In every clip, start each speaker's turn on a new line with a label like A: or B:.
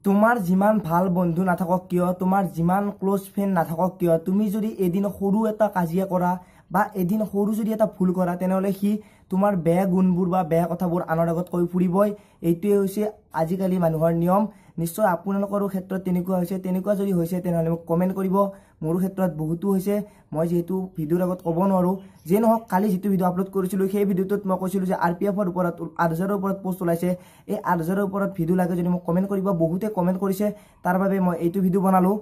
A: তোমাৰ যিমান ভাল বন্ধু নাথাকক কিয়, তোমাৰ যিমান ক্লোজ ফ্ৰেণ্ড নাথাকক কিয়, তুমি যদি এদিন সৰু এটা কাজিয়া কৰা বা এদিন সৰু যদি এটা ভুল কৰা, তেনেহ'লে সি তোমাৰ বেয়া গুণবোৰ বা বেয়া কথাবোৰ আনৰ আগত কৈ ফুৰিবই। এইটোৱে হৈছে আজিকালি মানুহৰ নিয়ম। নিশ্চয় আপোনালোকৰো ক্ষেত্ৰত তেনেকুৱা হৈছে। তেনেকুৱা যদি হৈছে তেনেহ'লে মোক কমেণ্ট কৰিব। মোৰো ক্ষেত্ৰত বহুতো হৈছে, মই যিহেতু ভিডিঅ'ৰ আগত ক'ব নোৱাৰোঁ। যিয়ে নহওক, কালি যিটো ভিডিঅ' আপলোড কৰিছিলোঁ সেই ভিডিঅ'টোত মই কৈছিলোঁ যে RPFৰ ওপৰত 8,000ৰ ওপৰত পোষ্ট ওলাইছে। এই 8,000ৰ ওপৰত ভিডিঅ' লাগে যদি মোক কমেণ্ট কৰিব। বহুতে কমেণ্ট কৰিছে, তাৰ বাবে মই এইটো ভিডিঅ' বনালোঁ।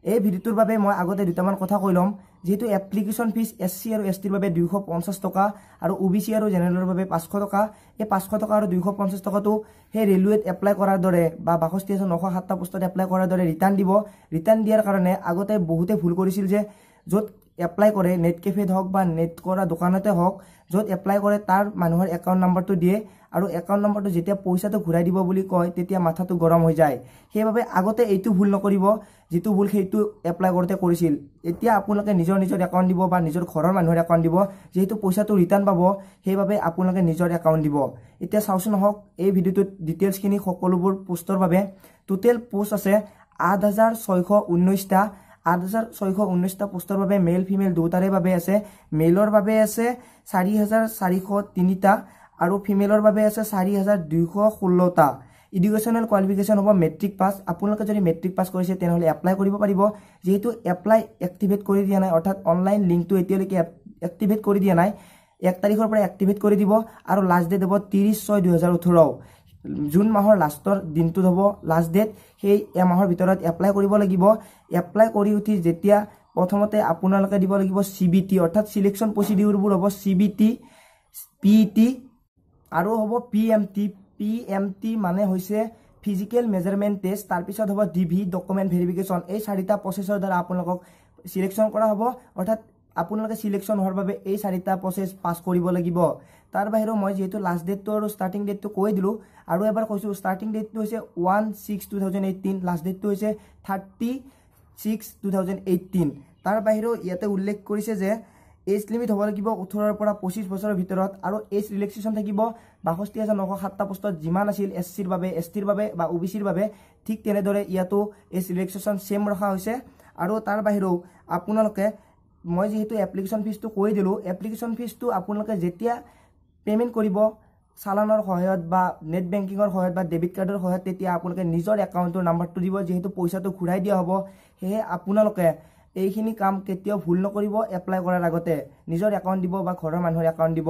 A: এই ভিডিঅ'টোৰ বাবে মই আগতে দুটামান কথা কৈ ল'ম। যিহেতু এপ্লিকেশ্যন ফিজ SC আৰু STৰ বাবে 250 টকা আৰু OBC আৰু জেনেৰেলৰ বাবে 500 টকা। এই 500 টকা আৰু 250 টকাটো সেই ৰেলৱেত এপ্লাই কৰাৰ দৰে বা 62,907টা পোষ্টত এপ্লাই কৰাৰ দৰে ৰিটাৰ্ণ দিব। ৰিটাৰ্ণ দিয়াৰ কাৰণে আগতে বহুতে ভুল কৰিছিল যে য'ত এপ্লাই কৰে, নেট কেফেত হওক বা নেট কৰা দোকানতে হওক, য'ত এপ্লাই কৰে তাৰ মানুহৰ একাউণ্ট নাম্বাৰটো দিয়ে আৰু একাউণ্ট নাম্বাৰটো যেতিয়া পইচাটো ঘূৰাই দিব বুলি কয় তেতিয়া মাথাটো গৰম হৈ যায়। সেইবাবে আগতে এইটো ভুল নকৰিব, যিটো ভুল সেইটো এপ্লাই কৰোঁতে কৰিছিল। এতিয়া আপোনালোকে নিজৰ একাউণ্ট দিব বা নিজৰ ঘৰৰ মানুহৰ একাউণ্ট দিব। যিহেতু পইচাটো ৰিটাৰ্ণ পাব, সেইবাবে আপোনালোকে নিজৰ একাউণ্ট দিব। এতিয়া চাওঁচোন আহক, এই ভিডিঅ'টোত ডিটেইলছখিনি সকলোবোৰ পোষ্টৰ বাবে টোটেল পোষ্ট আছে 8,619টা। 8,619টা পোষ্টৰ বাবে মেল ফিমেল দুটাৰে বাবে আছে। মেলৰ বাবে আছে 4,403টা আৰু ফিমেলৰ বাবে আছে 4,216টা। এডুকেশ্যনেল কোৱালিফিকেশ্যন হ'ব মেট্ৰিক পাছ। আপোনালোকে যদি মেট্ৰিক পাছ কৰিছে তেনেহ'লে এপ্লাই কৰিব পাৰিব। যিহেতু এপ্লাই এক্টিভেট কৰি দিয়া নাই, অৰ্থাৎ অনলাইন লিংকটো এতিয়ালৈকে এক্টিভেট কৰি দিয়া নাই, 1 তাৰিখৰ পৰা এক্টিভেট কৰি দিব আৰু লাষ্ট ডেট হ'ব 30/6/2018। জুন মাহৰ লাষ্টৰ দিনটোত হ'ব লাষ্ট ডেট। সেই এমাহৰ ভিতৰত এপ্লাই কৰিব লাগিব। এপ্লাই কৰি উঠি যেতিয়া প্ৰথমতে আপোনালোকে দিব লাগিব CBT, অৰ্থাৎ চিলেকশ্যন প্ৰচিডিউৰবোৰ হ'ব CBT, PET আৰু হ'ব PMT। PMT মানে হৈছে ফিজিকেল মেজাৰমেণ্ট টেষ্ট। তাৰপিছত হ'ব DV, ডকুমেণ্ট ভেৰিফিকেশ্যন। এই 4টা প্ৰচেছৰ দ্বাৰা আপোনালোকক চিলেকশ্যন কৰা হ'ব। অৰ্থাৎ আপোনালোকে চিলেকশ্যন হোৱাৰ বাবে এই 4টা প্ৰচেছ পাছ কৰিব লাগিব। তাৰ বাহিৰেও মই যিহেতু লাষ্ট ডেটটো আৰু ষ্টাৰ্টিং ডেটটো কৈ দিলোঁ, আৰু এবাৰ কৈছোঁ, ষ্টাৰ্টিং ডেটটো হৈছে 1/6/2018, লাষ্ট ডেটটো হৈছে 30/6/2018। তাৰ বাহিৰেও ইয়াতে উল্লেখ কৰিছে যে এজ লিমিট হ'ব লাগিব 18ৰ পৰা 25 বছৰৰ ভিতৰত আৰু এজ ৰিলেক্সেশ্যন থাকিব 62,907টা পোষ্টত যিমান আছিল SCৰ বাবে, STৰ বাবে বা OBCৰ বাবে, ঠিক তেনেদৰে ইয়াতো এজ ৰিলেক্সেশ্যন ছেম ৰখা হৈছে। আৰু তাৰ বাহিৰেও আপোনালোকে, মই যিহেতু এপ্লিকেশ্যন ফিজটো কৈ দিলোঁ, এপ্লিকেশ্যন ফিজটো আপোনালোকে যেতিয়া পে'মেণ্ট কৰিব চালানৰ সহায়ত বা নেট বেংকিঙৰ সহায়ত বা ডেবিট কাৰ্ডৰ সহায়ত, তেতিয়া আপোনালোকে নিজৰ একাউণ্টৰ নাম্বাৰটো দিব। যিহেতু পইচাটো ঘূৰাই দিয়া হ'ব, সেয়ে আপোনালোকে এইখিনি কাম কেতিয়াও ভুল নকৰিব। এপ্লাই কৰাৰ আগতে নিজৰ একাউণ্ট দিব বা ঘৰৰ মানুহৰ একাউণ্ট দিব।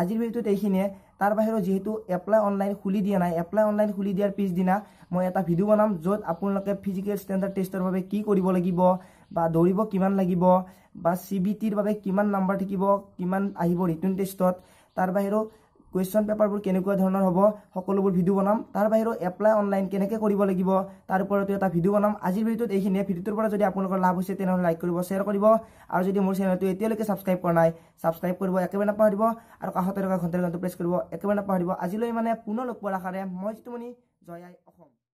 A: আজিৰ ভিডিঅ'টোত এইখিনিয়ে। তাৰ বাহিৰেও যিহেতু এপ্লাই অনলাইন খুলি দিয়া নাই, এপ্লাই অনলাইন খুলি দিয়াৰ পিছদিনা মই এটা ভিডিঅ' বনাম য'ত আপোনালোকে ফিজিকেল ষ্টেণ্ডাৰ্ড টেষ্টৰ বাবে কি কৰিব লাগিব বা দৌৰিব কিমান লাগিব বা CBTৰ বাবে কিমান নাম্বাৰ থাকিব, কিমান আহিব ৰিটেন টেষ্টত, তাৰ বাহিৰেও কুৱেশ্যন পেপাৰবোৰ কেনেকুৱা ধৰণৰ হ'ব, সকলোবোৰ ভিডিঅ' বনাম। তাৰ বাহিৰেও এপ্লাই অনলাইন কেনেকৈ কৰিব লাগিব তাৰ ওপৰতো এটা ভিডিঅ' বনাম। আজিৰ ভিডিঅ'টোত এইখিনিয়ে। ভিডিঅ'টোৰ পৰা যদি আপোনালোকৰ লাভ হৈছে তেনেহ'লে লাইক কৰিব, শ্বেয়াৰ কৰিব, আৰু যদি মোৰ চেনেলটো এতিয়ালৈকে ছাবস্ক্ৰাইব কৰা নাই, ছাবস্ক্ৰাইব কৰিব একেবাৰে নাপাহৰিব, আৰু কাষতে থকা ঘণ্টাৰ ঘণ্টাটো প্ৰেছ কৰিব একেবাৰে নাপাহৰিব। আজিলৈ মানে পুনৰ লগ পোৱাৰ আশাৰে মই জিতুমণি, জয় আই অসম।